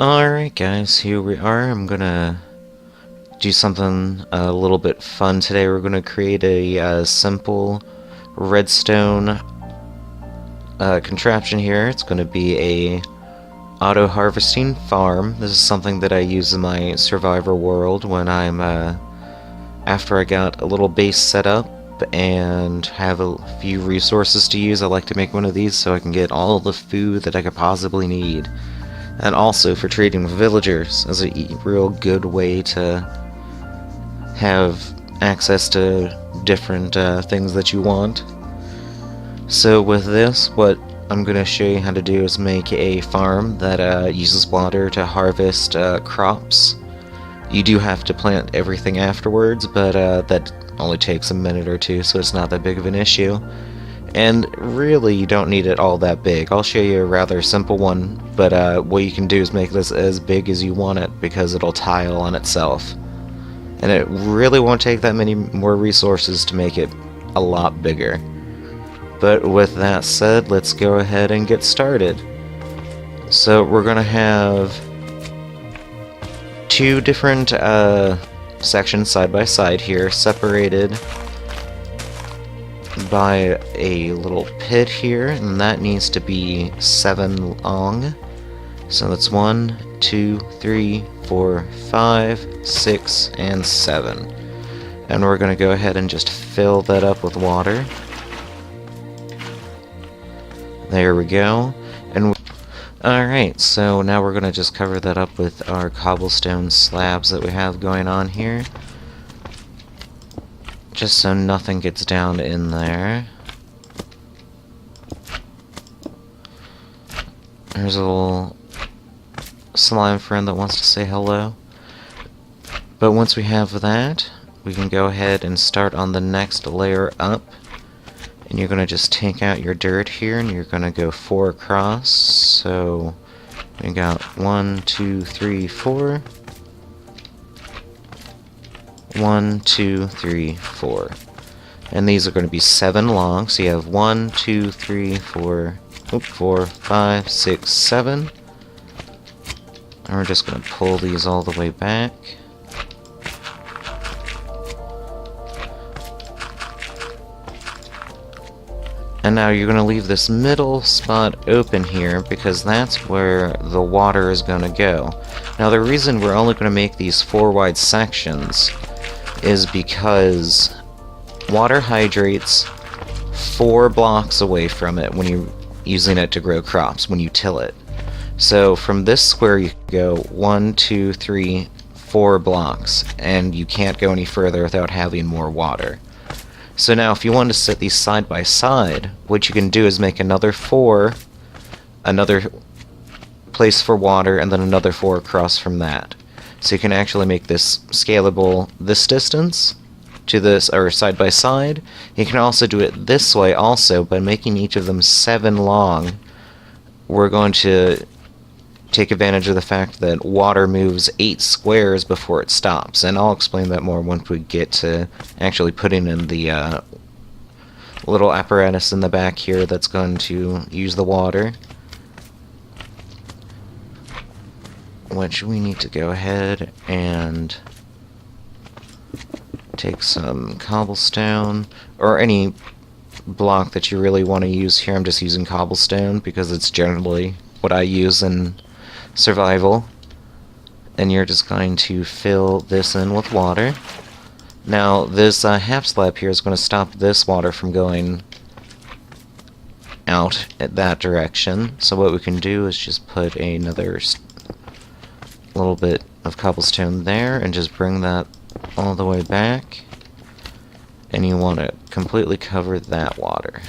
Alright guys, here we are. I'm gonna do something a little bit fun today. We're gonna create a simple redstone contraption here. It's gonna be a auto harvesting farm. This is something that I use in my survivor world when I'm after I got a little base set up and have a few resources to use. I like to make one of these so I can get all the food that I could possibly need. And also for trading with villagers as a real good way to have access to different things that you want. So with this, what I'm going to show you how to do is make a farm that uses water to harvest crops. You do have to plant everything afterwards, but that only takes a minute or two, so it's not that big of an issue. And really, you don't need it all that big. I'll show you a rather simple one, but what you can do is make this as big as you want it, because it'll tile on itself. And it really won't take that many more resources to make it a lot bigger. But with that said, let's go ahead and get started. So we're going to have two different sections side by side here, separated by a little pit here, and that needs to be 7 long. So that's 1, 2, 3, 4, 5, 6, and 7. And we're going to go ahead and just fill that up with water. There we go. And alright, so now we're going to just cover that up with our cobblestone slabs that we have going on here, just so nothing gets down in there. There's a little slime friend that wants to say hello. But once we have that, we can go ahead and start on the next layer up. And you're going to just take out your dirt here, and you're going to go 4 across. So we got 1, 2, 3, 4. 1, 2, 3, 4. And these are going to be 7 long, so you have 1, 2, 3, 4, 4, 5, 6, 7. And we're just going to pull these all the way back. And now you're going to leave this middle spot open here, because that's where the water is going to go. Now the reason we're only going to make these 4 wide sections is because water hydrates 4 blocks away from it when you're using it to grow crops, when you till it. So from this square you can go 1, 2, 3, 4 blocks, and you can't go any further without having more water. So now if you want to set these side by side, what you can do is make another 4, another place for water, and then another 4 across from that. So you can actually make this scalable this distance to this, or side by side. You can also do it this way also, by making each of them 7 long. We're going to take advantage of the fact that water moves 8 squares before it stops, and I'll explain that more once we get to actually putting in the little apparatus in the back here that's going to use the water. Which we need to go ahead and take some cobblestone, or any block that you really want to use here. I'm just using cobblestone because it's generally what I use in survival. And you're just going to fill this in with water. Now this half slab here is going to stop this water from going out at that direction. So what we can do is just put another little bit of cobblestone there and just bring that all the way back, and you want to completely cover that water.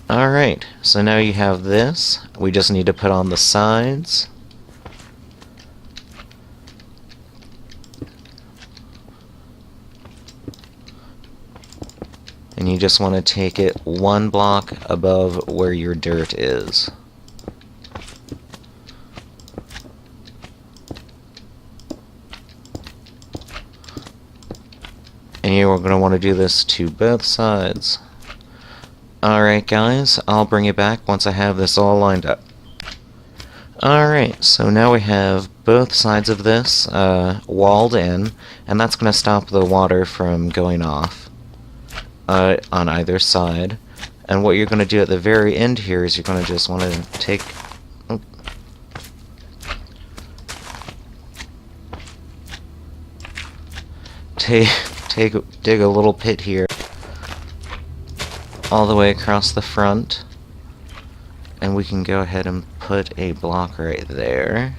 Alright, so now you have this. We just need to put on the sides. And you just want to take it 1 block above where your dirt is. And you're going to want to do this to both sides. Alright guys, I'll bring you back once I have this all lined up. Alright, so now we have both sides of this walled in, and that's going to stop the water from going off on either side. And what you're going to do at the very end here is you're going to just want to take... Oh, dig a little pit here all the way across the front, and we can go ahead and put a block right there.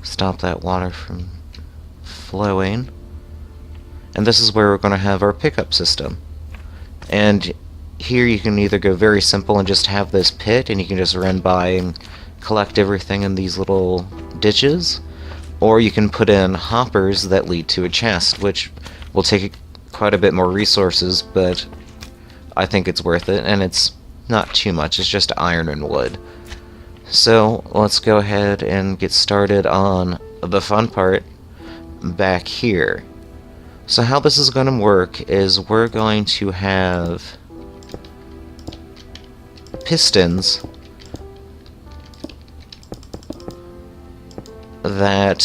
Stop that water from flowing. And this is where we're going to have our pickup system. And here you can either go very simple and just have this pit and you can just run by and collect everything in these little ditches, or you can put in hoppers that lead to a chest, which will take quite a bit more resources, but I think it's worth it, and it's not too much. It's just iron and wood. So let's go ahead and get started on the fun part back here. So how this is going to work is we're going to have pistons that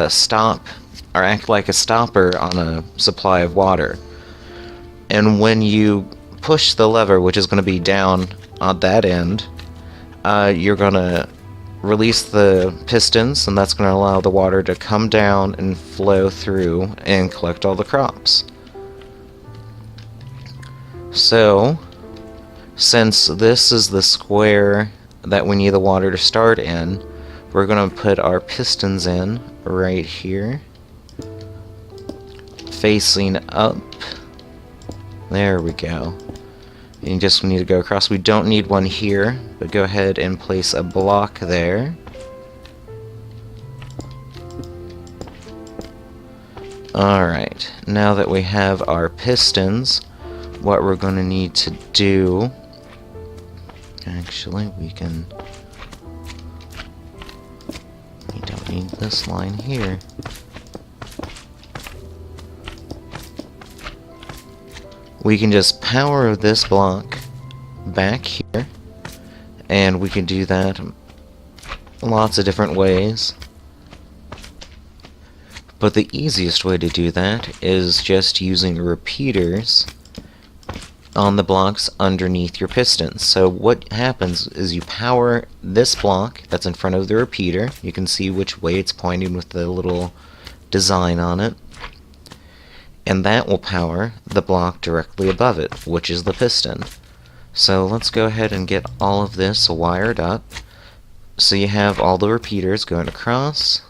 stop or act like a stopper on a supply of water. And when you push the lever, which is going to be down on that end, you're going to release the pistons, and that's going to allow the water to come down and flow through and collect all the crops. So, since this is the square that we need the water to start in, we're going to put our pistons in right here, facing up. There we go. And you just need to go across. We don't need one here, but go ahead and place a block there. Alright, now that we have our pistons, what we're going to need to do... Actually, we don't need this line here. We can just power this block back here, and we can do that lots of different ways. But the easiest way to do that is just using repeaters on the blocks underneath your pistons. So what happens is you power this block that's in front of the repeater. You can see which way it's pointing with the little design on it. And that will power the block directly above it, which is the piston. So let's go ahead and get all of this wired up. So you have all the repeaters going across,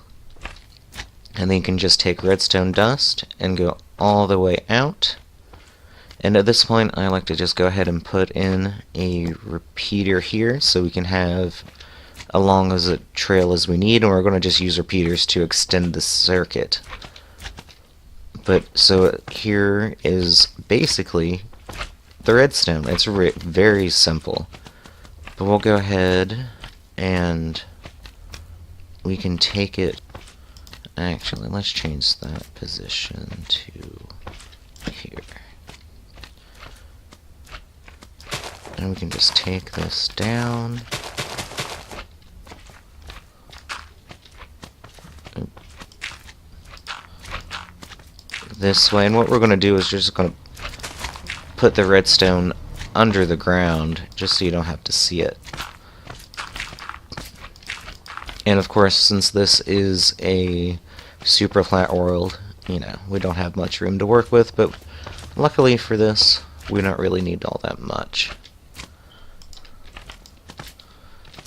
and then you can just take redstone dust and go all the way out. And at this point, I like to just go ahead and put in a repeater here, so we can have as long as a trail as we need, and we're going to just use repeaters to extend the circuit. But so here is basically the redstone. It's very simple. But we'll go ahead and we can take it. Actually, let's change that position to here. And we can just take this down. This way, and what we're going to do is just going to put the redstone under the ground just so you don't have to see it. And of course, since this is a super flat world, you know, we don't have much room to work with, but luckily for this, we don't really need all that much.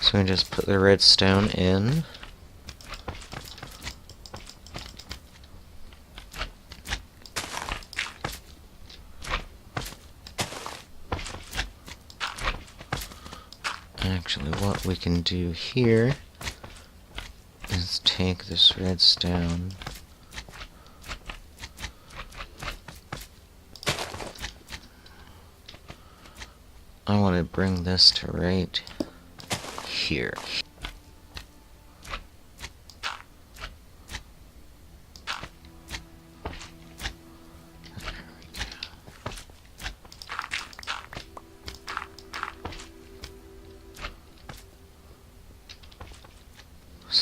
So we just put the redstone in. Actually, what we can do here is take this redstone I want to bring this to right here.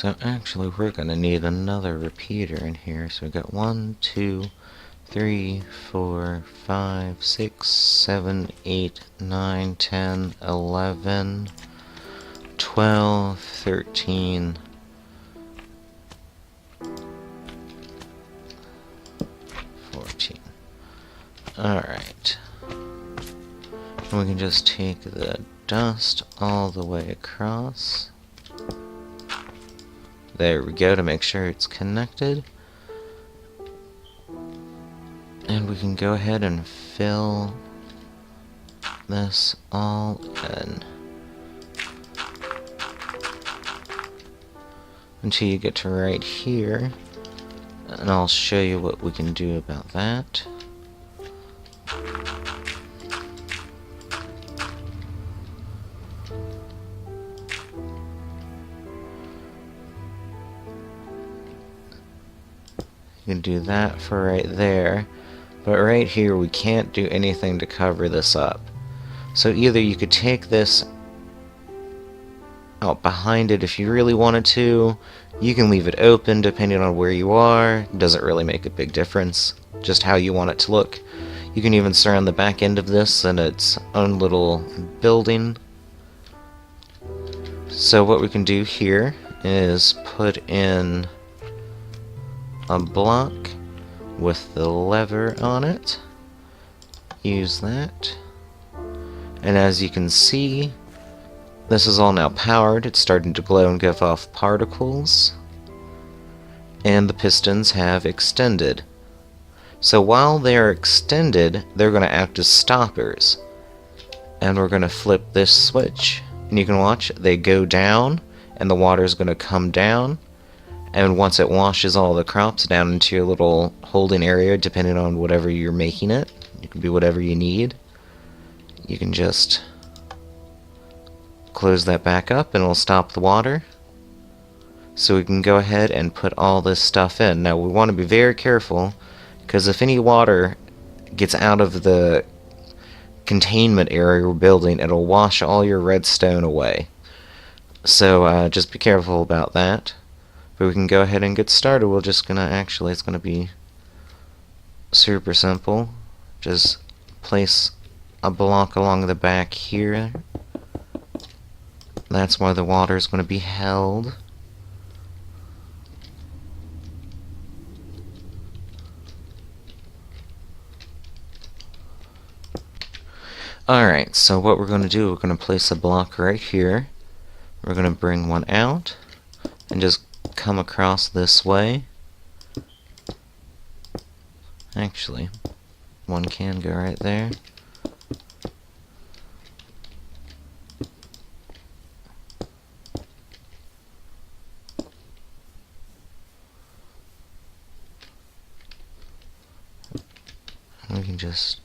So actually we're gonna need another repeater in here. So we got 1, 2, 3, 4, 5, 6, 7, 8, 9, 10, 11, 12, 13, 14. Alright. We can just take the dust all the way across. There we go, to make sure it's connected. And we can go ahead and fill this all in until you get to right here, and I'll show you what we can do about that. You can do that for right there, but right here we can't do anything to cover this up. So either you could take this out behind it if you really wanted to. You can leave it open depending on where you are. It doesn't really make a big difference, just how you want it to look. You can even surround the back end of this in its own little building. So what we can do here is put in a block with the lever on it. Use that. And as you can see, this is all now powered. It's starting to glow and give off particles. And the pistons have extended. So while they're extended, they're going to act as stoppers. And we're going to flip this switch. And you can watch, they go down, and the water is going to come down. And once it washes all the crops down into your little holding area, depending on whatever you're making it, it can be whatever you need, you can just close that back up and it'll stop the water. So we can go ahead and put all this stuff in. Now we want to be very careful, because if any water gets out of the containment area we're building, it'll wash all your redstone away. So just be careful about that. But we can go ahead and get started. We're just gonna it's gonna be super simple. Just place a block along the back here. That's why the water is going to be held. Alright, so what we're going to do, we're going to place a block right here. We're going to bring one out and just come across this way. Actually, one can go right there. We can just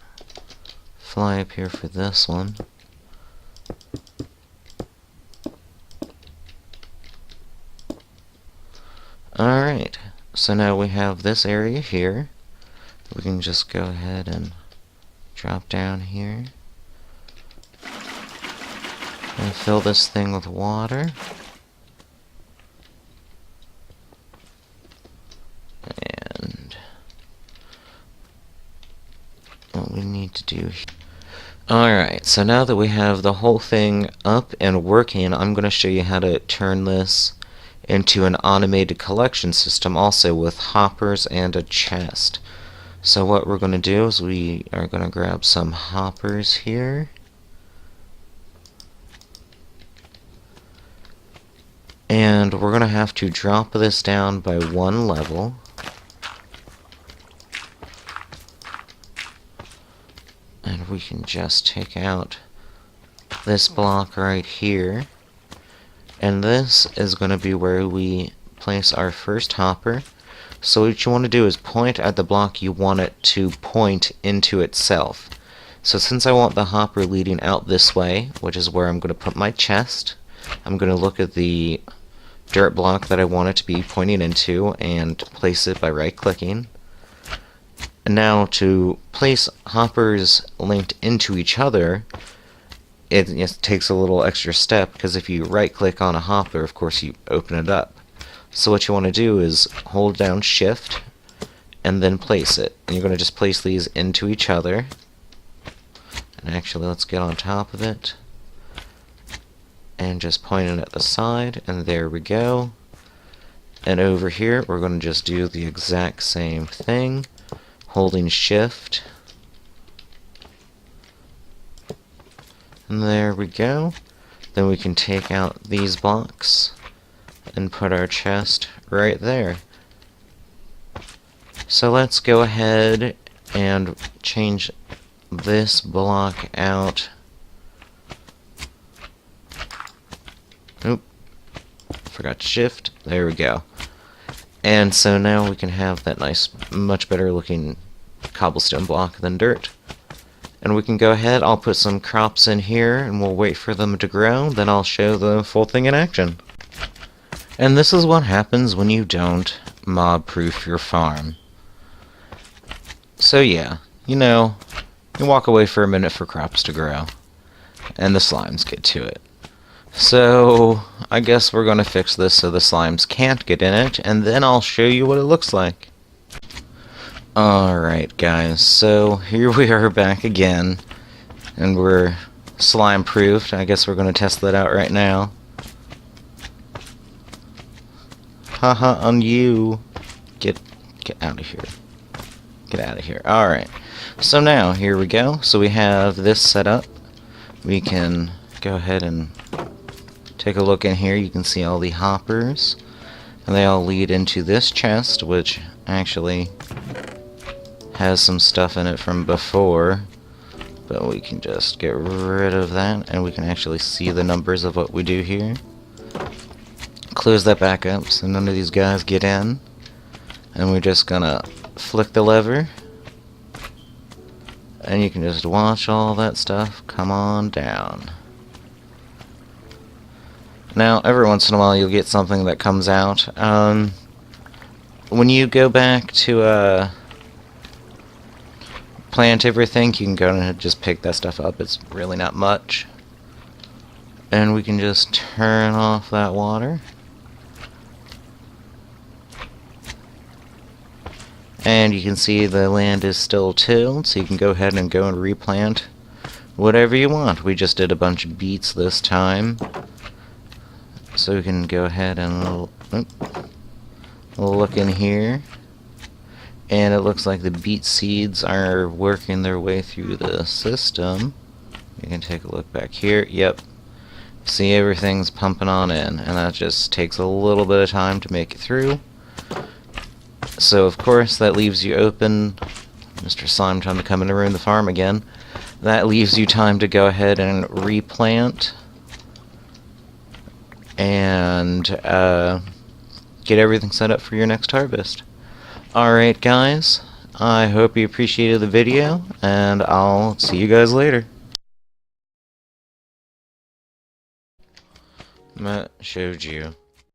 fly up here for this one. Alright, so now we have this area here. We can just go ahead and drop down here and fill this thing with water. And what we need to do here. Alright, so now that we have the whole thing up and working, I'm going to show you how to turn this into an automated collection system, also with hoppers and a chest. So what we're going to do is we are going to grab some hoppers here. And we're going to have to drop this down by one level. And we can just take out this block right here. And this is going to be where we place our first hopper. So what you want to do is point at the block you want it to point into itself. So since I want the hopper leading out this way, which is where I'm going to put my chest, I'm going to look at the dirt block that I want it to be pointing into and place it by right-clicking. And now to place hoppers linked into each other, it takes a little extra step, because if you right-click on a hopper, of course you open it up. So what you want to do is hold down shift and then place it. And you're going to just place these into each other. And actually, let's get on top of it. And just point it at the side, and there we go. And over here, we're going to just do the exact same thing, holding shift. And there we go. Then we can take out these blocks and put our chest right there. So let's go ahead and change this block out. Oop. Forgot to shift. There we go. And so now we can have that nice, much better looking cobblestone block than dirt. And we can go ahead, I'll put some crops in here and we'll wait for them to grow, then I'll show the full thing in action. And this is what happens when you don't mob-proof your farm. So yeah, you know, you walk away for a minute for crops to grow, and the slimes get to it. So I guess we're going to fix this so the slimes can't get in it, and then I'll show you what it looks like. Alright guys, so here we are back again, and we're slime proofed. I guess we're going to test that out right now. Haha, on you. Get out of here. Get out of here. Alright, so now here we go. So we have this set up. We can go ahead and take a look in here. You can see all the hoppers, and they all lead into this chest, which actually has some stuff in it from before, but we can just get rid of that, and we can actually see the numbers of what we do here. Close that back up so none of these guys get in, and we're just gonna flick the lever, and you can just watch all that stuff come on down. Now, every once in a while you'll get something that comes out. When you go back to plant everything, you can go ahead and just pick that stuff up. It's really not much. And we can just turn off that water. And you can see the land is still tilled, so you can go ahead and go and replant whatever you want. We just did a bunch of beets this time. So we can go ahead and look in here. And it looks like the beet seeds are working their way through the system. You can take a look back here. Yep. See, everything's pumping on in, and that just takes a little bit of time to make it through. So, of course, that leaves you open. Mr. Slime trying to come in and ruin the farm again. That leaves you time to go ahead and replant and get everything set up for your next harvest. Alright guys, I hope you appreciated the video, and I'll see you guys later. Matt showed you